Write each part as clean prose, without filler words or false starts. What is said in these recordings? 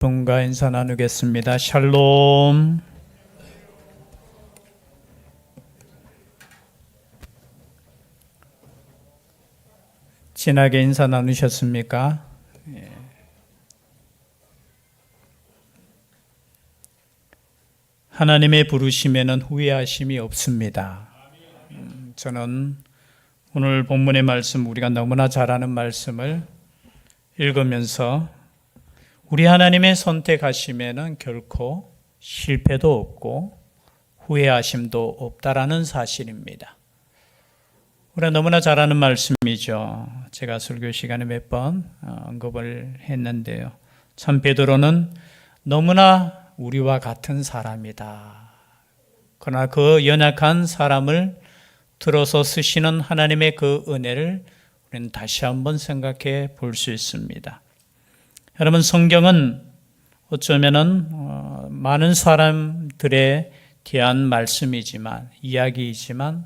분과 인사 나누겠습니다. 샬롬. 진하게 인사 나누셨습니까? 하나님의 부르심에는 후회하심이 없습니다. 저는 오늘 본문의 말씀, 우리가 너무나 잘 아는 말씀을 읽으면서 우리 하나님의 선택하심에는 결코 실패도 없고 후회하심도 없다라는 사실입니다. 우리가 너무나 잘 아는 말씀이죠. 제가 설교 시간에 몇 번 언급을 했는데요. 참 베드로는 너무나 우리와 같은 사람이다. 그러나 그 연약한 사람을 들어서 쓰시는 하나님의 그 은혜를 우리는 다시 한번 생각해 볼 수 있습니다. 여러분, 성경은 어쩌면은 많은 사람들에 대한 말씀이지만, 이야기이지만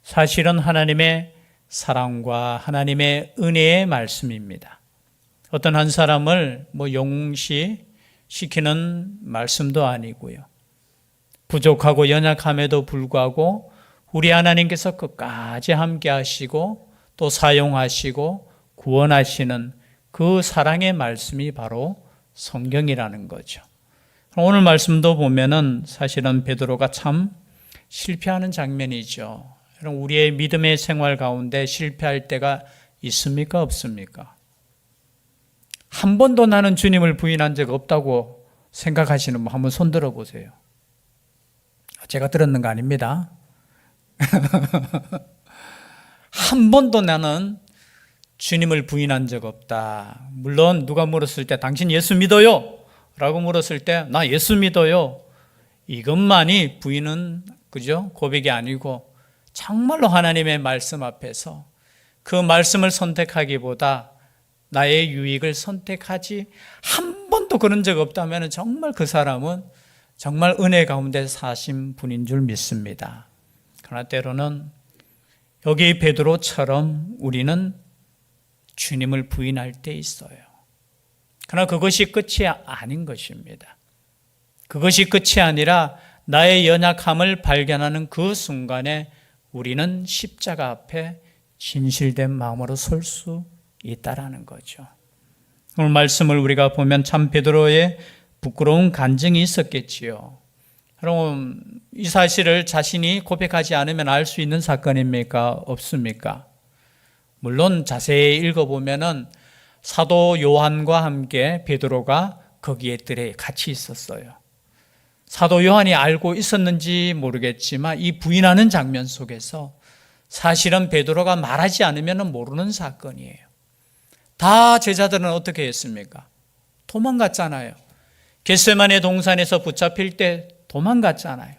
사실은 하나님의 사랑과 하나님의 은혜의 말씀입니다. 어떤 한 사람을 영웅시시키는 말씀도 아니고요. 부족하고 연약함에도 불구하고 우리 하나님께서 끝까지 함께 하시고 또 사용하시고 구원하시는 그 사랑의 말씀이 바로 성경이라는 거죠. 오늘 말씀도 보면은 사실은 베드로가 참 실패하는 장면이죠. 우리의 믿음의 생활 가운데 실패할 때가 있습니까? 없습니까? 한 번도 나는 주님을 부인한 적 없다고 생각하시는 분 한번 손 들어 보세요. 제가 들었는 거 아닙니다. 한 번도 나는 주님을 부인한 적 없다. 물론 누가 물었을 때 당신 예수 믿어요? 라고 물었을 때 나 예수 믿어요. 이것만이 부인은 그죠? 고백이 아니고 정말로 하나님의 말씀 앞에서 그 말씀을 선택하기보다 나의 유익을 선택하지 한 번도 그런 적 없다면 정말 그 사람은 정말 은혜 가운데 사신 분인 줄 믿습니다. 그러나 때로는 여기 베드로처럼 우리는 주님을 부인할 때 있어요. 그러나 그것이 끝이 아닌 것입니다. 그것이 끝이 아니라 나의 연약함을 발견하는 그 순간에 우리는 십자가 앞에 진실된 마음으로 설 수 있다라는 거죠. 오늘 말씀을 우리가 보면 참 베드로의 부끄러운 간증이 있었겠지요. 그럼 이 사실을 자신이 고백하지 않으면 알 수 있는 사건입니까? 없습니까? 물론 자세히 읽어보면은 사도 요한과 함께 베드로가 거기에 들에 같이 있었어요. 사도 요한이 알고 있었는지 모르겠지만 이 부인하는 장면 속에서 사실은 베드로가 말하지 않으면 모르는 사건이에요. 다 제자들은 어떻게 했습니까? 도망갔잖아요. 겟세마네 동산에서 붙잡힐 때 도망갔잖아요.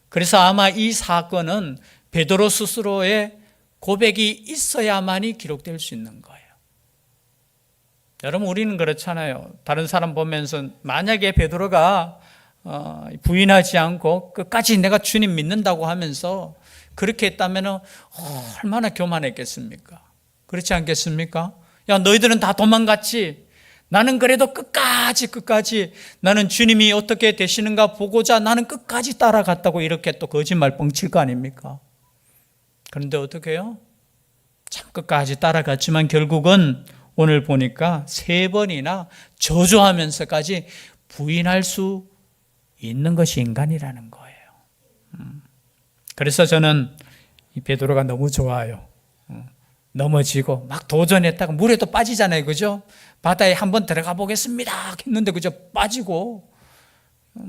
그래서 아마 이 사건은 베드로 스스로의 고백이 있어야만이 기록될 수 있는 거예요. 여러분, 우리는 그렇잖아요. 다른 사람 보면서 만약에 베드로가 부인하지 않고 끝까지 내가 주님 믿는다고 하면서 그렇게 했다면 얼마나 교만했겠습니까? 그렇지 않겠습니까? 야, 너희들은 다 도망갔지? 나는 그래도 끝까지 나는 주님이 어떻게 되시는가 보고자 나는 끝까지 따라갔다고 이렇게 또 거짓말 뻥칠 거 아닙니까? 그런데 어떻게 해요? 참 끝까지 따라갔지만 결국은 오늘 보니까 3번이나 저주하면서까지 부인할 수 있는 것이 인간이라는 거예요. 그래서 저는 이 베드로가 너무 좋아요. 넘어지고 막 도전했다가 물에도 빠지잖아요. 그죠? 바다에 한번 들어가 보겠습니다 했는데 그죠? 빠지고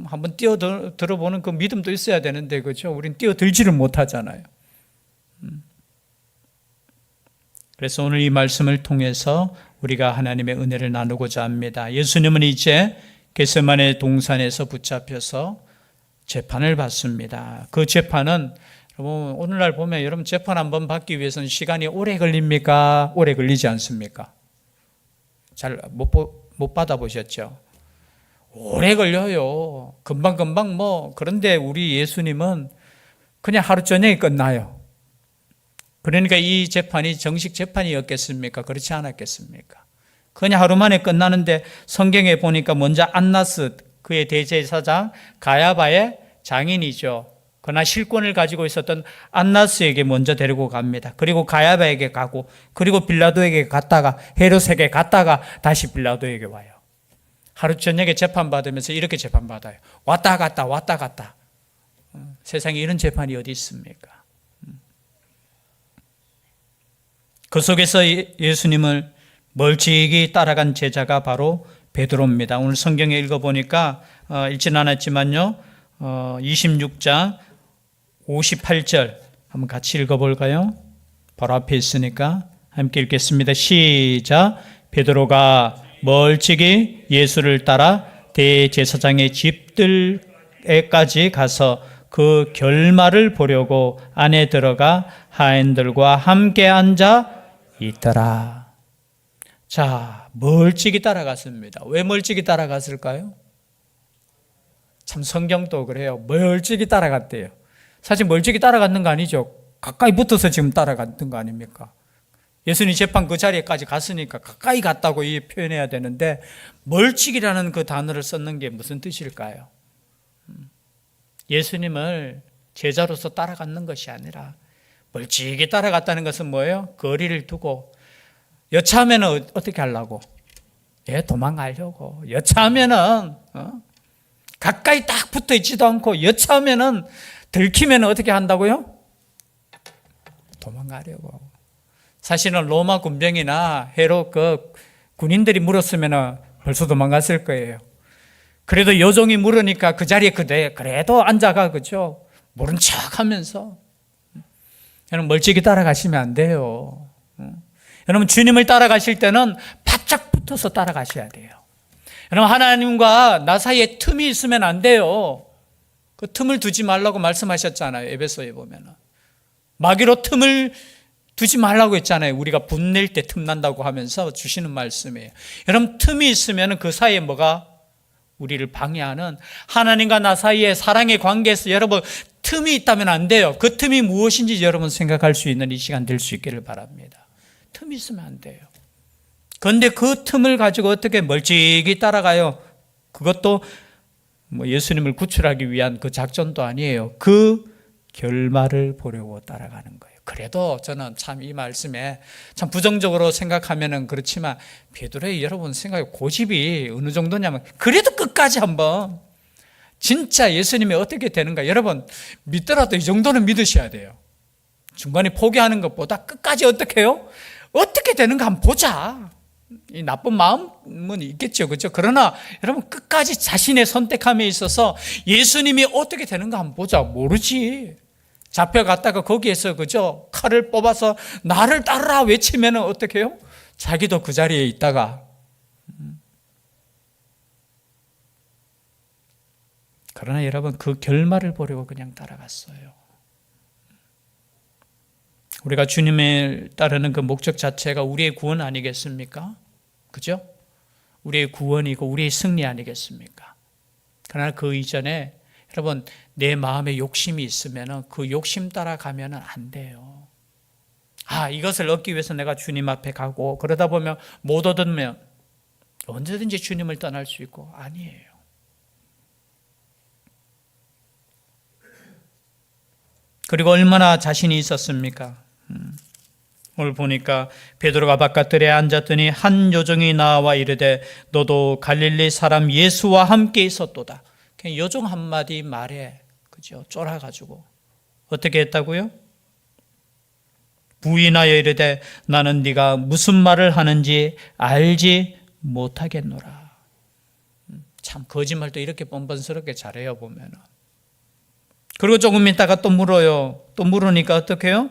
한번 뛰어들어보는 그 믿음도 있어야 되는데 그죠? 우린 뛰어들지를 못하잖아요. 그래서 오늘 이 말씀을 통해서 우리가 하나님의 은혜를 나누고자 합니다. 예수님은 이제 겟세마네 동산에서 붙잡혀서 재판을 받습니다. 그 재판은 여러분 오늘날 보면 여러분 재판 한번 받기 위해서는 시간이 오래 걸립니까? 오래 걸리지 않습니까? 잘 못 받아보셨죠? 오래 걸려요. 금방금방 그런데 우리 예수님은 그냥 하루 저녁에 끝나요. 그러니까 이 재판이 정식 재판이었겠습니까? 그렇지 않았겠습니까? 그냥 하루 만에 끝나는데 성경에 보니까 먼저 안나스, 그의 대제사장 가야바의 장인이죠. 그러나 실권을 가지고 있었던 안나스에게 먼저 데리고 갑니다. 그리고 가야바에게 가고, 그리고 빌라도에게 갔다가 헤롯에게 갔다가 다시 빌라도에게 와요. 하루 저녁에 재판받으면서 이렇게 재판받아요. 왔다 갔다 왔다 갔다. 세상에 이런 재판이 어디 있습니까? 그 속에서 예수님을 멀찍이 따라간 제자가 바로 베드로입니다. 오늘 성경에 읽어보니까 읽지는 않았지만요, 26장 58절 한번 같이 읽어볼까요? 바로 앞에 있으니까 함께 읽겠습니다. 시작. 베드로가 멀찍이 예수를 따라 대제사장의 집들에까지 가서 그 결말을 보려고 안에 들어가 하인들과 함께 앉아 있더라. 자, 멀찍이 따라갔습니다. 왜 멀찍이 따라갔을까요? 참 성경도 그래요. 멀찍이 따라갔대요. 사실 멀찍이 따라갔는 거 아니죠. 가까이 붙어서 지금 따라갔던 거 아닙니까? 예수님 재판 그 자리에까지 갔으니까 가까이 갔다고 표현해야 되는데, 멀찍이라는 그 단어를 썼는 게 무슨 뜻일까요? 예수님을 제자로서 따라갔는 것이 아니라 멀찍이 따라갔다는 것은 뭐예요? 거리를 두고, 여차하면 어떻게 하려고? 도망가려고. 여차하면 가까이 딱 붙어 있지도 않고, 여차하면 들키면 어떻게 한다고요? 도망가려고. 사실은 로마 군병이나 헤롯 군인들이 물었으면 벌써 도망갔을 거예요. 그래도 여종이 물으니까 그 자리에 그래도 앉아가, 그죠? 모른 척 하면서. 여러분, 멀찍이 따라가시면 안 돼요. 여러분, 주님을 따라가실 때는 바짝 붙어서 따라가셔야 돼요. 여러분, 하나님과 나 사이에 틈이 있으면 안 돼요. 그 틈을 두지 말라고 말씀하셨잖아요. 에베소에 보면은. 마귀로 틈을 두지 말라고 했잖아요. 우리가 분낼 때 틈 난다고 하면서 주시는 말씀이에요. 여러분, 틈이 있으면 그 사이에 뭐가 우리를 방해하는, 하나님과 나 사이에 사랑의 관계에서 여러분 틈이 있다면 안 돼요. 그 틈이 무엇인지 여러분 생각할 수 있는 이 시간 될 수 있기를 바랍니다. 틈이 있으면 안 돼요. 그런데 그 틈을 가지고 어떻게 멀찍이 따라가요? 그것도 뭐 예수님을 구출하기 위한 그 작전도 아니에요. 그 결말을 보려고 따라가는 거예요. 그래도 저는 참 이 말씀에 참 부정적으로 생각하면은 그렇지만, 베드로의 여러분 생각에 고집이 어느 정도냐면, 그래도 끝까지 한번 진짜 예수님이 어떻게 되는가, 여러분 믿더라도 이 정도는 믿으셔야 돼요. 중간에 포기하는 것보다 끝까지 어떻게 해요? 어떻게 되는가 한번 보자. 이 나쁜 마음은 있겠죠, 그렇죠? 그러나 여러분 끝까지 자신의 선택함에 있어서 예수님이 어떻게 되는가 한번 보자. 모르지. 잡혀갔다가 거기에서, 그죠? 칼을 뽑아서 나를 따르라 외치면 어떻게 해요? 자기도 그 자리에 있다가. 그러나 여러분 그 결말을 보려고 그냥 따라갔어요. 우리가 주님을 따르는 그 목적 자체가 우리의 구원 아니겠습니까? 그죠? 우리의 구원이고 우리의 승리 아니겠습니까? 그러나 그 이전에 여러분 내 마음에 욕심이 있으면 그 욕심 따라가면 안 돼요. 이것을 얻기 위해서 내가 주님 앞에 가고, 그러다 보면 못 얻으면 언제든지 주님을 떠날 수 있고, 아니에요. 그리고 얼마나 자신이 있었습니까? 오늘 보니까 베드로가 바깥들에 앉았더니 한 요정이 나와 이르되 너도 갈릴리 사람 예수와 함께 있었도다. 그냥 요정 한마디 말에, 그죠? 쫄아가지고 어떻게 했다고요? 부인하여 이르되 나는 네가 무슨 말을 하는지 알지 못하겠노라. 참 거짓말도 이렇게 뻔뻔스럽게 잘해요, 보면은. 그리고 조금 있다가 또 물어요. 또 물으니까 어떻게 해요?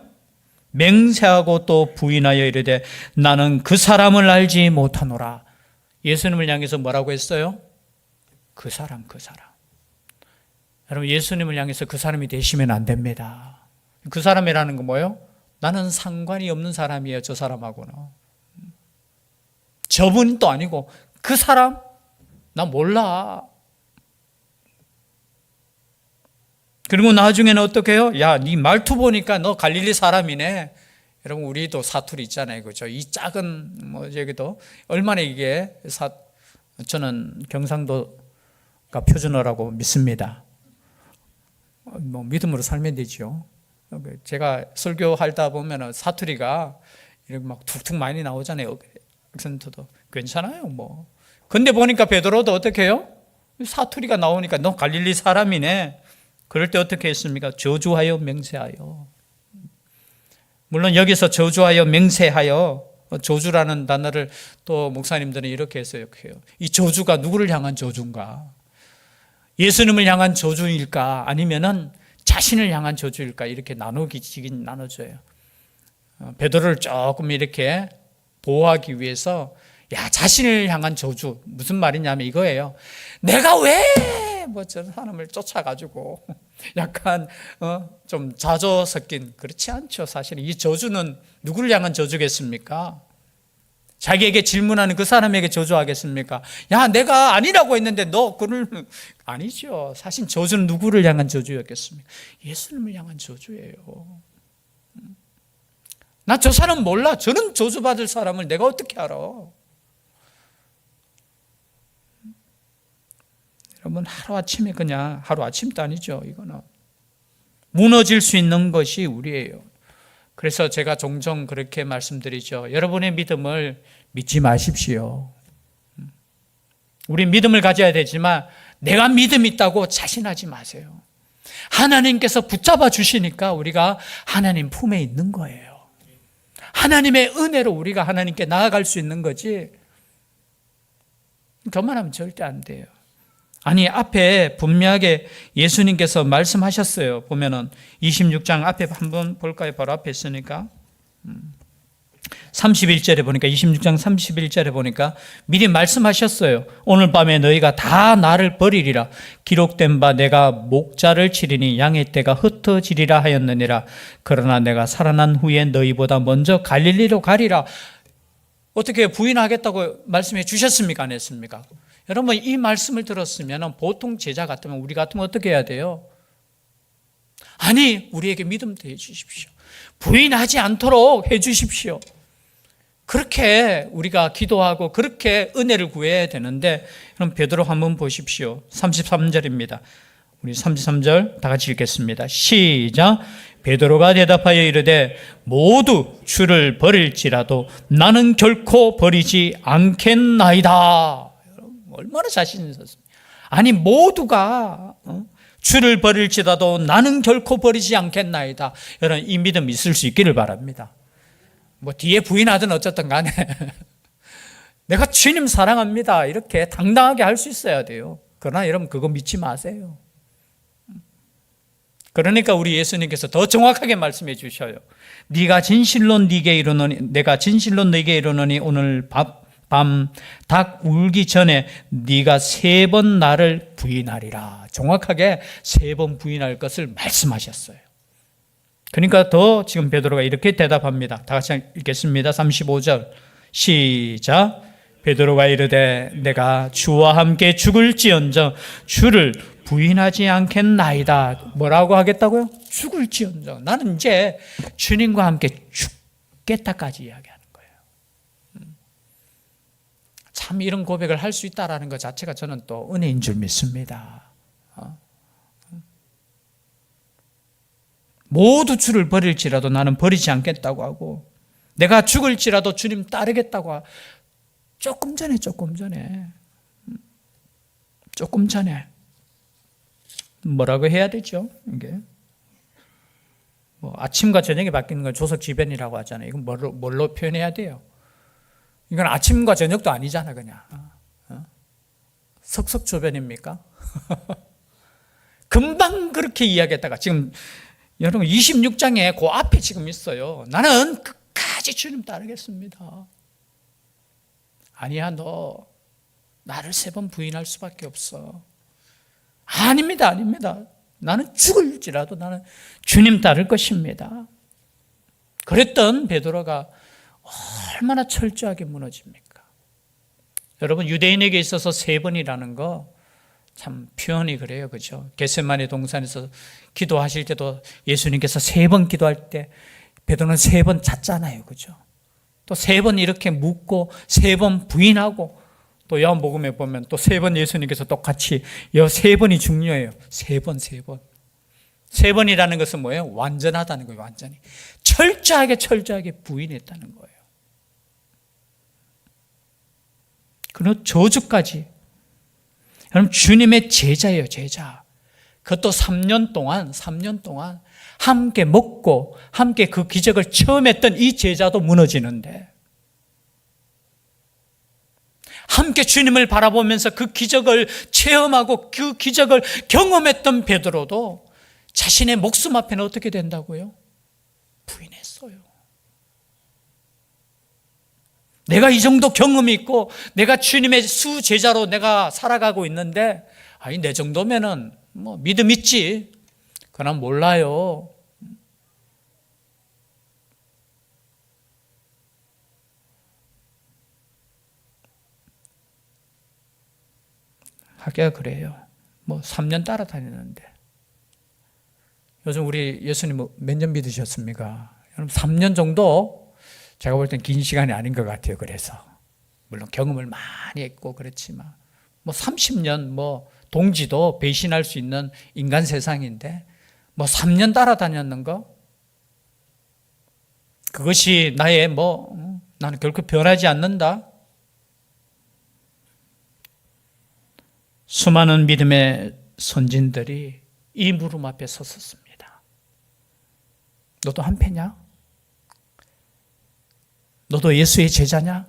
맹세하고 또 부인하여 이르되 나는 그 사람을 알지 못하노라. 예수님을 향해서 뭐라고 했어요? 그 사람. 여러분, 예수님을 향해서 그 사람이 되시면 안 됩니다. 그 사람이라는 건 뭐예요? 나는 상관이 없는 사람이에요, 저 사람하고는. 저분도 아니고 그 사람? 나 몰라. 그리고 나중에는 어떻게 해요? 야, 네 말투 보니까 너 갈릴리 사람이네. 여러분 우리도 사투리 있잖아요, 그죠? 이 작은 뭐 여기도 얼마나 이게 저는 경상도가 표준어라고 믿습니다. 뭐 믿음으로 살면 되죠. 제가 설교하다 보면은 사투리가 이렇게 막 툭툭 많이 나오잖아요. 액센트도 괜찮아요, 뭐. 근데 보니까 베드로도 어떻게 해요? 사투리가 나오니까 너 갈릴리 사람이네. 그럴 때 어떻게 했습니까? 저주하여 맹세하여. 물론 여기서 저주하여 맹세하여, 저주라는 단어를 또 목사님들은 이렇게 해석해요. 이 저주가 누구를 향한 저주인가? 예수님을 향한 저주일까? 아니면은 자신을 향한 저주일까? 이렇게 나누긴 나눠줘요. 베드로를 조금 이렇게 보호하기 위해서 자신을 향한 저주, 무슨 말이냐면 이거예요. 내가 왜 뭐 저 사람을 쫓아가지고 약간 좀 자조 섞인, 그렇지 않죠. 사실 이 저주는 누구를 향한 저주겠습니까? 자기에게 질문하는 그 사람에게 저주하겠습니까? 야, 내가 아니라고 했는데 너 그걸 아니죠. 사실 저주는 누구를 향한 저주였겠습니까? 예수님을 향한 저주예요. 나 저 사람 몰라. 저는 저주받을 사람을 내가 어떻게 알아? 여러분, 하루아침에 그냥, 하루아침도 아니죠. 이거는 무너질 수 있는 것이 우리예요. 그래서 제가 종종 그렇게 말씀드리죠. 여러분의 믿음을 믿지 마십시오. 우리 믿음을 가져야 되지만 내가 믿음 있다고 자신하지 마세요. 하나님께서 붙잡아 주시니까 우리가 하나님 품에 있는 거예요. 하나님의 은혜로 우리가 하나님께 나아갈 수 있는 거지, 교만하면 절대 안 돼요. 아니, 앞에 분명하게 예수님께서 말씀하셨어요. 보면은 26장 앞에 한번 볼까요? 바로 앞에 있으니까 31절에 보니까, 26장 31절에 보니까 미리 말씀하셨어요. 오늘 밤에 너희가 다 나를 버리리라. 기록된 바 내가 목자를 치리니 양의 떼가 흩어지리라 하였느니라. 그러나 내가 살아난 후에 너희보다 먼저 갈릴리로 가리라. 어떻게 부인하겠다고 말씀해 주셨습니까? 안 했습니까? 여러분, 이 말씀을 들었으면 보통 제자 같으면, 우리 같으면 어떻게 해야 돼요? 아니, 우리에게 믿음도 해 주십시오. 부인하지 않도록 해 주십시오. 그렇게 우리가 기도하고 그렇게 은혜를 구해야 되는데, 그럼 베드로 한번 보십시오. 33절입니다. 우리 33절 다 같이 읽겠습니다. 시작. 베드로가 대답하여 이르되 모두 주를 버릴지라도 나는 결코 버리지 않겠나이다. 얼마나 자신 있었습니까? 아니, 모두가 주를 버릴지라도 나는 결코 버리지 않겠나이다. 여러분, 이 믿음 있을 수 있기를 바랍니다. 뭐 뒤에 부인하든 어쨌든 간에 내가 주님 사랑합니다, 이렇게 당당하게 할 수 있어야 돼요. 그러나 여러분, 그거 믿지 마세요. 그러니까 우리 예수님께서 더 정확하게 말씀해 주셔요. 네가 진실로 네게 이르노니, 내가 진실로 네게 이르노니 오늘 밤 닭 울기 전에 네가 3번 나를 부인하리라. 정확하게 3번 부인할 것을 말씀하셨어요. 그러니까 더 지금 베드로가 이렇게 대답합니다. 다 같이 읽겠습니다. 35절 시작. 베드로가 이르되 내가 주와 함께 죽을지언정 주를 부인하지 않겠나이다. 뭐라고 하겠다고요? 죽을지언정. 나는 이제 주님과 함께 죽겠다까지 이야기하는 거예요. 참 이런 고백을 할 수 있다는 것 자체가 저는 또 은혜인 줄 믿습니다. 모두 주를 버릴지라도 나는 버리지 않겠다고 하고, 내가 죽을지라도 주님 따르겠다고 하고, 조금 전에 뭐라고 해야 되죠? 이게 뭐 아침과 저녁이 바뀌는 걸 조석지변이라고 하잖아요. 이건 뭘로 표현해야 돼요? 이건 아침과 저녁도 아니잖아, 그냥. 석석조변입니까? 금방 그렇게 이야기했다가 지금 여러분 26장에 그 앞에 지금 있어요. 나는 끝까지 주님 따르겠습니다. 아니야, 너 나를 3번 부인할 수밖에 없어. 아닙니다. 나는 죽을지라도 나는 주님 따를 것입니다. 그랬던 베드로가 얼마나 철저하게 무너집니까? 여러분, 유대인에게 있어서 3번이라는 거 참 표현이 그래요, 그렇죠? 겟세마네 동산에서 기도하실 때도 예수님께서 3번 기도할 때 베드로는 3번 잤잖아요. 그죠? 또 3번 이렇게 묻고 3번 부인하고 또 요한복음에 보면 또 3번 예수님께서 똑같이 3번이 중요해요. 3번. 3번이라는 것은 뭐예요? 완전하다는 거예요. 완전히. 철저하게 부인했다는 거예요. 그리고 저주까지. 여러분 주님의 제자예요. 제자. 그것도 3년 동안 함께 먹고 함께 그 기적을 처음 했던 이 제자도 무너지는데 함께 주님을 바라보면서 그 기적을 체험하고 그 기적을 경험했던 베드로도 자신의 목숨 앞에는 어떻게 된다고요? 부인했어요. 내가 이 정도 경험이 있고 내가 주님의 수제자로 내가 살아가고 있는데 아니 내 정도면은 뭐 믿음 있지. 그러나 몰라요. 하기가 그래요. 뭐 3년 따라다녔는데 요즘 우리 예수님 몇 년 믿으셨습니까? 여러분 3년 정도 제가 볼 땐 긴 시간이 아닌 것 같아요. 그래서 물론 경험을 많이 했고 그렇지만 뭐 30년 뭐 동지도 배신할 수 있는 인간 세상인데 뭐 3년 따라다녔는 거 그것이 나의 나는 결코 변하지 않는다. 수많은 믿음의 선진들이 이 물음 앞에 섰었습니다. 너도 한패냐? 너도 예수의 제자냐?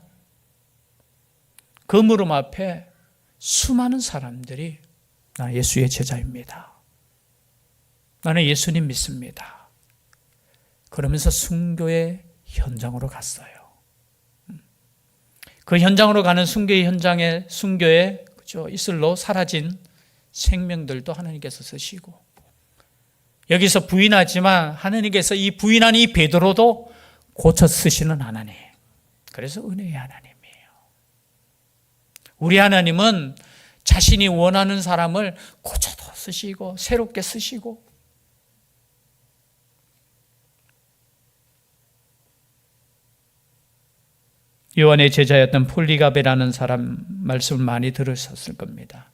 그 물음 앞에 수많은 사람들이 나 예수의 제자입니다. 나는 예수님 믿습니다. 그러면서 순교의 현장으로 갔어요. 그 현장으로 가는 순교의 현장에 순교의 이슬로 사라진 생명들도 하나님께서 쓰시고 여기서 부인하지만 하나님께서 이 부인한 이 베드로도 고쳐 쓰시는 하나님. 그래서 은혜의 하나님이에요. 우리 하나님은 자신이 원하는 사람을 고쳐도 쓰시고 새롭게 쓰시고 요한의 제자였던 폴리가베라는 사람 말씀을 많이 들으셨을 겁니다.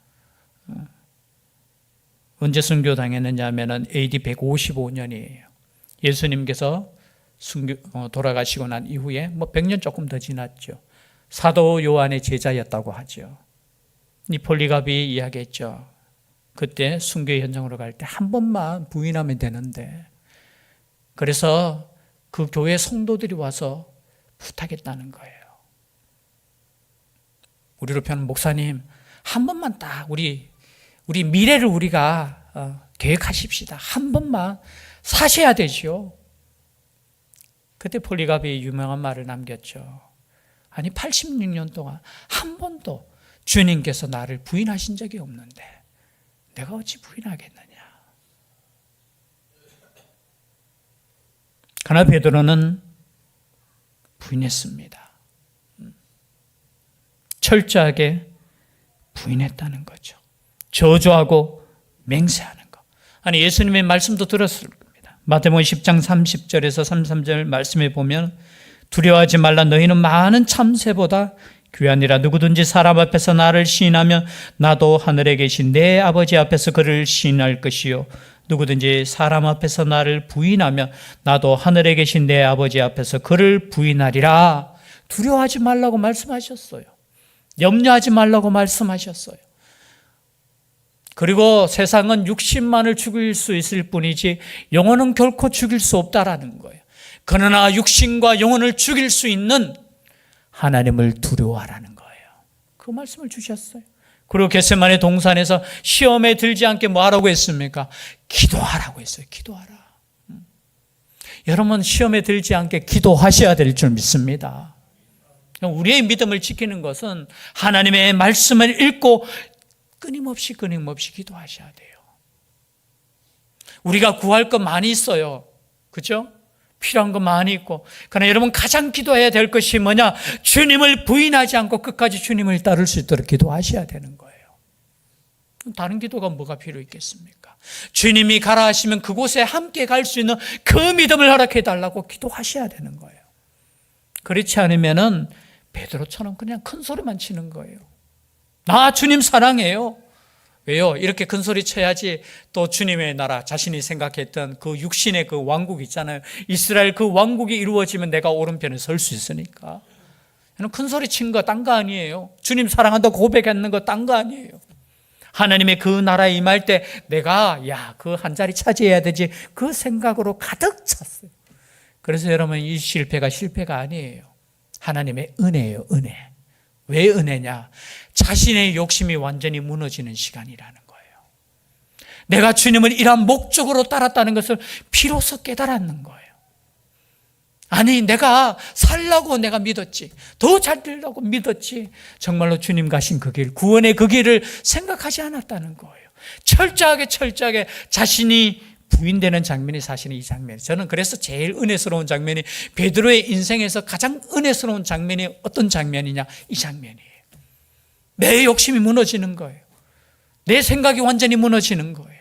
언제 순교당했느냐 하면 AD 155년이에요. 예수님께서 돌아가시고 난 이후에 100년 조금 더 지났죠. 사도 요한의 제자였다고 하죠. 이 폴리가비 이야기했죠. 그때 순교의 현장으로 갈 때 한 번만 부인하면 되는데 그래서 그 교회 성도들이 와서 부탁했다는 거예요. 우리로 표현하면 목사님 한 번만 딱 우리 미래를 우리가 계획하십시다. 한 번만 사셔야 되죠. 그때 폴리가비 유명한 말을 남겼죠. 아니 86년 동안 한 번도 주님께서 나를 부인하신 적이 없는데 내가 어찌 부인하겠느냐. 그러나 베드로는 부인했습니다. 철저하게 부인했다는 거죠. 저주하고 맹세하는 거. 아니 예수님의 말씀도 들었을 겁니다. 마태복음 10장 30절에서 33절 말씀에 보면 두려워하지 말라 너희는 많은 참새보다 귀하니라. 누구든지 사람 앞에서 나를 시인하면 나도 하늘에 계신 내 아버지 앞에서 그를 시인할 것이요 누구든지 사람 앞에서 나를 부인하면 나도 하늘에 계신 내 아버지 앞에서 그를 부인하리라. 두려워하지 말라고 말씀하셨어요. 염려하지 말라고 말씀하셨어요. 그리고 세상은 육신만을 죽일 수 있을 뿐이지 영혼은 결코 죽일 수 없다라는 거예요. 그러나 육신과 영혼을 죽일 수 있는 하나님을 두려워하라는 거예요. 그 말씀을 주셨어요. 그리고 겟세마네 동산에서 시험에 들지 않게 뭐 하라고 했습니까? 기도하라고 했어요. 기도하라. 여러분 시험에 들지 않게 기도하셔야 될 줄 믿습니다. 우리의 믿음을 지키는 것은 하나님의 말씀을 읽고 끊임없이 기도하셔야 돼요. 우리가 구할 것 많이 있어요. 그렇죠? 필요한 거 많이 있고. 그러나 여러분 가장 기도해야 될 것이 뭐냐? 주님을 부인하지 않고 끝까지 주님을 따를 수 있도록 기도하셔야 되는 거예요. 다른 기도가 뭐가 필요 있겠습니까? 주님이 가라 하시면 그곳에 함께 갈 수 있는 그 믿음을 허락해 달라고 기도하셔야 되는 거예요. 그렇지 않으면은 베드로처럼 그냥 큰 소리만 치는 거예요. 나 주님 사랑해요. 왜요? 이렇게 큰 소리 쳐야지 또 주님의 나라, 자신이 생각했던 그 육신의 그 왕국 있잖아요. 이스라엘 그 왕국이 이루어지면 내가 오른편에 설 수 있으니까. 큰 소리 친 거 딴 거 아니에요. 주님 사랑한다고 고백했는 거 딴 거 아니에요. 하나님의 그 나라에 임할 때 내가 그 한 자리 차지해야 되지, 그 생각으로 가득 찼어요. 그래서 여러분, 이 실패가 아니에요. 하나님의 은혜예요, 은혜. 왜 은혜냐? 자신의 욕심이 완전히 무너지는 시간이라는 거예요. 내가 주님을 이러한 목적으로 따랐다는 것을 비로소 깨달았는 거예요. 아니, 내가 살라고 내가 믿었지, 더 잘 되려고 믿었지, 정말로 주님 가신 그 길, 구원의 그 길을 생각하지 않았다는 거예요. 철저하게 자신이 부인되는 장면이 사실은 이 장면이에요. 저는 그래서 제일 은혜스러운 장면이, 베드로의 인생에서 가장 은혜스러운 장면이 어떤 장면이냐, 이 장면이에요. 내 욕심이 무너지는 거예요. 내 생각이 완전히 무너지는 거예요.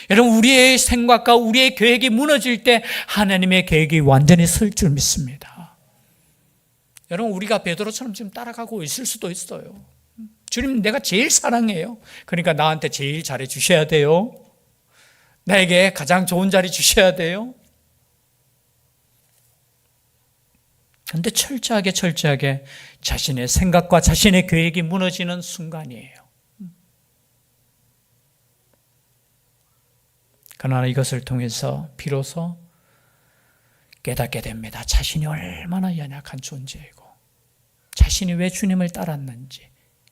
여러분, 우리의 생각과 우리의 계획이 무너질 때 하나님의 계획이 완전히 설 줄 믿습니다. 여러분, 우리가 베드로처럼 지금 따라가고 있을 수도 있어요. 주님, 내가 제일 사랑해요. 그러니까 나한테 제일 잘해 주셔야 돼요. 나에게 가장 좋은 자리 주셔야 돼요. 그런데 철저하게 자신의 생각과 자신의 계획이 무너지는 순간이에요. 그러나 이것을 통해서 비로소 깨닫게 됩니다. 자신이 얼마나 연약한 존재이고 자신이 왜 주님을 따랐는지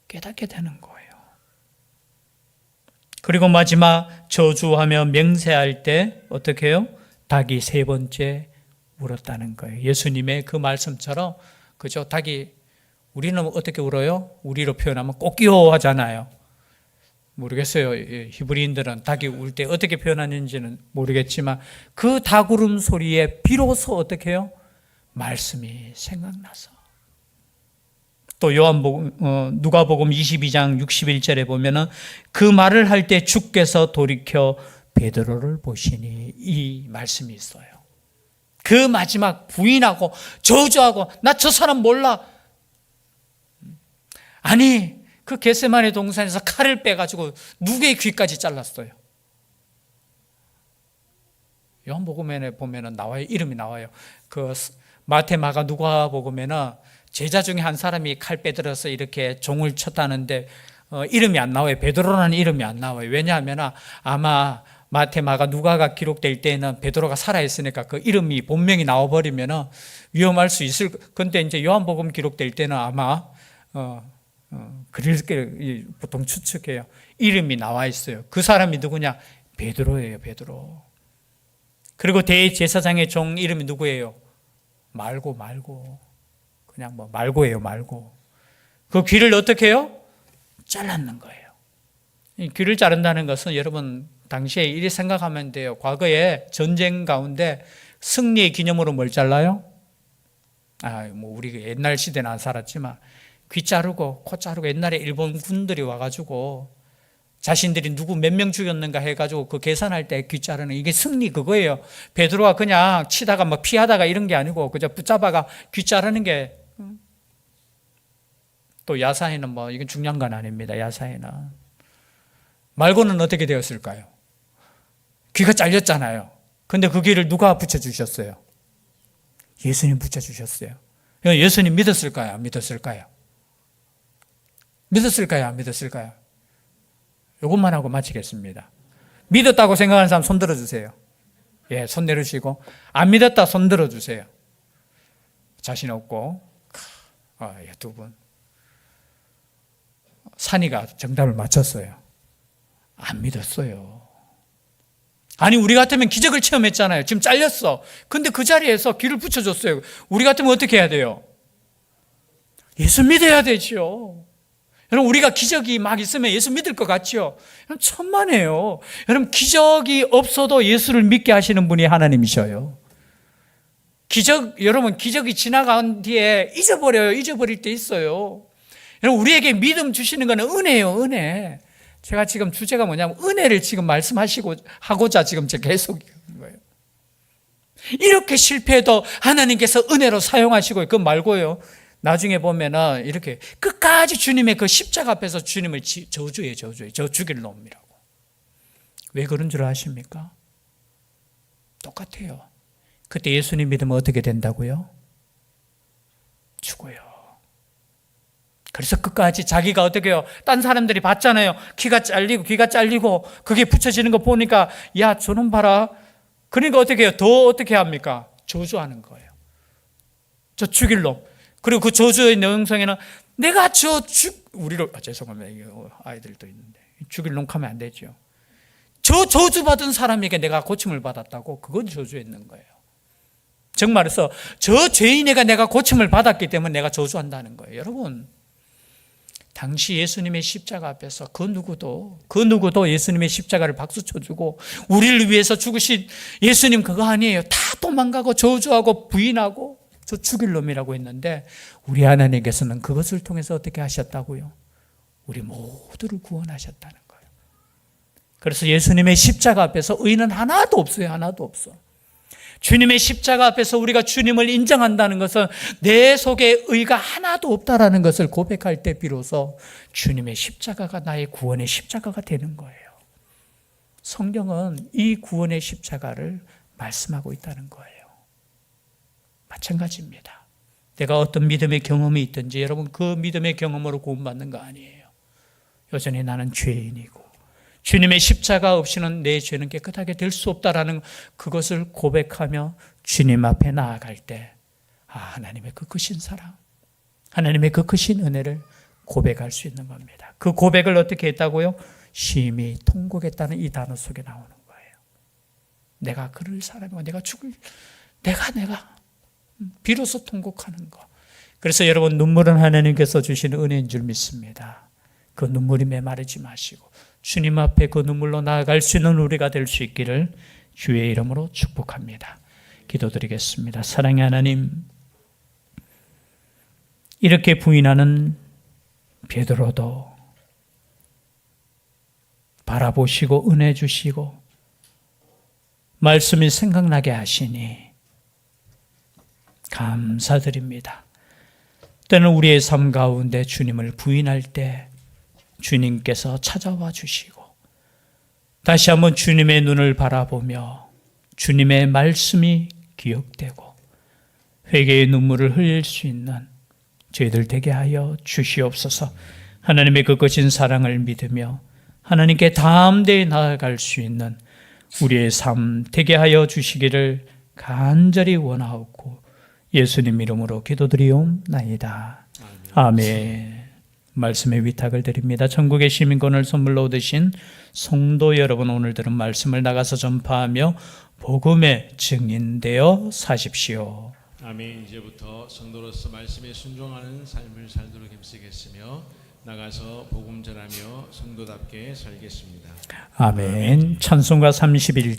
깨닫게 되는 거예요. 그리고 마지막 저주하며 맹세할 때 어떻게 해요? 닭이 세 번째 울었다는 거예요. 예수님의 그 말씀처럼, 그죠? 닭이, 우리는 어떻게 울어요? 우리로 표현하면 꼬끼호 하잖아요. 모르겠어요. 히브리인들은 닭이 울 때 어떻게 표현하는지는 모르겠지만 그 닭 울음 소리에 비로소 어떻게 해요? 말씀이 생각나서. 또 누가복음 22장 61절에 보면은 그 말을 할 때 주께서 돌이켜 베드로를 보시니, 이 말씀이 있어요. 그 마지막 부인하고 저주하고 나 저 사람 몰라. 아니, 그 겟세마네 동산에서 칼을 빼가지고 누구의 귀까지 잘랐어요. 요한복음에 보면은 나와요. 이름이 나와요. 그 마태, 마가, 누가복음에는 제자 중에 한 사람이 칼 빼들어서 이렇게 종을 쳤다는데 이름이 안 나와요. 베드로라는 이름이 안 나와요. 왜냐하면 아마 마태, 마가, 누가가 기록될 때에는 베드로가 살아있으니까 그 이름이 본명이 나와버리면 위험할 수 있을. 근데 이제 요한복음 기록될 때는 아마 그렇게 보통 추측해요. 이름이 나와 있어요. 그 사람이 누구냐? 베드로예요, 베드로. 그리고 대제사장의 종 이름이 누구예요? 말고. 그냥 말고예요, 말고. 그 귀를 어떻게 해요? 잘랐는 거예요. 이 귀를 자른다는 것은 여러분, 당시에 이리 생각하면 돼요. 과거에 전쟁 가운데 승리의 기념으로 뭘 잘라요? 우리 옛날 시대는 안 살았지만 귀 자르고 코 자르고, 옛날에 일본 군들이 와가지고 자신들이 누구 몇 명 죽였는가 해가지고 그 계산할 때 귀 자르는, 이게 승리 그거예요. 베드로가 그냥 치다가 피하다가 이런 게 아니고 그저 붙잡아가 귀 자르는 게. 또 야사에는 이건 중요한 건 아닙니다. 야사에는 말고는 어떻게 되었을까요? 귀가 잘렸잖아요. 근데 그 귀를 누가 붙여주셨어요? 예수님 붙여주셨어요. 예수님 믿었을까요? 안 믿었을까요? 믿었을까요? 안 믿었을까요? 이것만 하고 마치겠습니다. 믿었다고 생각하는 사람 손 들어주세요. 예, 손 내려주시고, 안 믿었다 손 들어주세요. 자신 없고. 두 분. 산이가 정답을 맞췄어요. 안 믿었어요. 아니, 우리 같으면 기적을 체험했잖아요. 지금 잘렸어. 근데 그 자리에서 귀를 붙여줬어요. 우리 같으면 어떻게 해야 돼요? 예수 믿어야 되죠. 여러분, 우리가 기적이 막 있으면 예수 믿을 것 같죠? 여러분, 천만에요. 여러분, 기적이 없어도 예수를 믿게 하시는 분이 하나님이셔요. 여러분, 기적이 지나간 뒤에 잊어버릴 때 있어요. 여러분, 우리에게 믿음 주시는 것은 은혜예요, 은혜. 제가 지금 주제가 뭐냐면 은혜를 지금 하고자 지금 제가 계속 하는 거예요. 이렇게 실패해도 하나님께서 은혜로 사용하시고, 그거 말고요. 나중에 보면은 이렇게 끝까지 주님의 그 십자가 앞에서 주님을 저주해요. 저 죽일 놈이라고. 왜 그런 줄 아십니까? 똑같아요. 그때 예수님 믿으면 어떻게 된다고요? 죽어요. 그래서 끝까지 자기가 어떻게 해요? 딴 사람들이 봤잖아요. 귀가 잘리고 그게 붙여지는 거 보니까 야, 저놈 봐라. 그러니까 어떻게 해요? 더 어떻게 합니까? 저주하는 거예요. 저 죽일 놈. 그리고 그 저주의 내용성에는 내가 우리로 죄송합니다. 아이들도 있는데 죽일 놈 하면 안 되죠. 저 저주받은 사람에게 내가 고침을 받았다고, 그건 저주했는 거예요. 정말로서 저 죄인에게 내가 고침을 받았기 때문에 내가 저주한다는 거예요. 여러분, 당시 예수님의 십자가 앞에서 그 누구도 예수님의 십자가를 박수 쳐주고 우리를 위해서 죽으신 예수님 그거 아니에요. 다 도망가고 저주하고 부인하고 저 죽일 놈이라고 했는데, 우리 하나님께서는 그것을 통해서 어떻게 하셨다고요? 우리 모두를 구원하셨다는 거예요. 그래서 예수님의 십자가 앞에서 의는 하나도 없어요. 하나도 없어. 주님의 십자가 앞에서 우리가 주님을 인정한다는 것은 내 속에 의가 하나도 없다라는 것을 고백할 때 비로소 주님의 십자가가 나의 구원의 십자가가 되는 거예요. 성경은 이 구원의 십자가를 말씀하고 있다는 거예요. 마찬가지입니다. 내가 어떤 믿음의 경험이 있든지 여러분, 그 믿음의 경험으로 구원받는 거 아니에요. 여전히 나는 죄인이고 주님의 십자가 없이는 내 죄는 깨끗하게 될 수 없다라는 그것을 고백하며 주님 앞에 나아갈 때, 하나님의 그 크신 사랑, 하나님의 그 크신 은혜를 고백할 수 있는 겁니다. 그 고백을 어떻게 했다고요? 심히 통곡했다는 이 단어 속에 나오는 거예요. 내가 그럴 사람이고 내가 비로소 통곡하는 거. 그래서 여러분, 눈물은 하나님께서 주시는 은혜인 줄 믿습니다. 그 눈물이 메마르지 마시고 주님 앞에 그 눈물로 나아갈 수 있는 우리가 될 수 있기를 주의 이름으로 축복합니다. 기도드리겠습니다. 사랑의 하나님, 이렇게 부인하는 베드로도 바라보시고 은혜 주시고 말씀이 생각나게 하시니 감사드립니다. 때는 우리의 삶 가운데 주님을 부인할 때 주님께서 찾아와 주시고 다시 한번 주님의 눈을 바라보며 주님의 말씀이 기억되고 회개의 눈물을 흘릴 수 있는 저희들 되게 하여 주시옵소서. 하나님의 그 거친 사랑을 믿으며 하나님께 담대히 나아갈 수 있는 우리의 삶 되게 하여 주시기를 간절히 원하옵고 예수님 이름으로 기도드리옵나이다. 아멘. 말씀의 위탁을 드립니다. 전국의 시민권을 선물로 얻으신 성도 여러분, 오늘 들은 말씀을 나가서 전파하며 복음의 증인되어 사십시오. 아멘. 이제부터 성도로서 말씀에 순종하는 삶을 살도록 힘쓰겠으며 나가서 복음 전하며 성도답게 살겠습니다. 아멘. 찬송가 31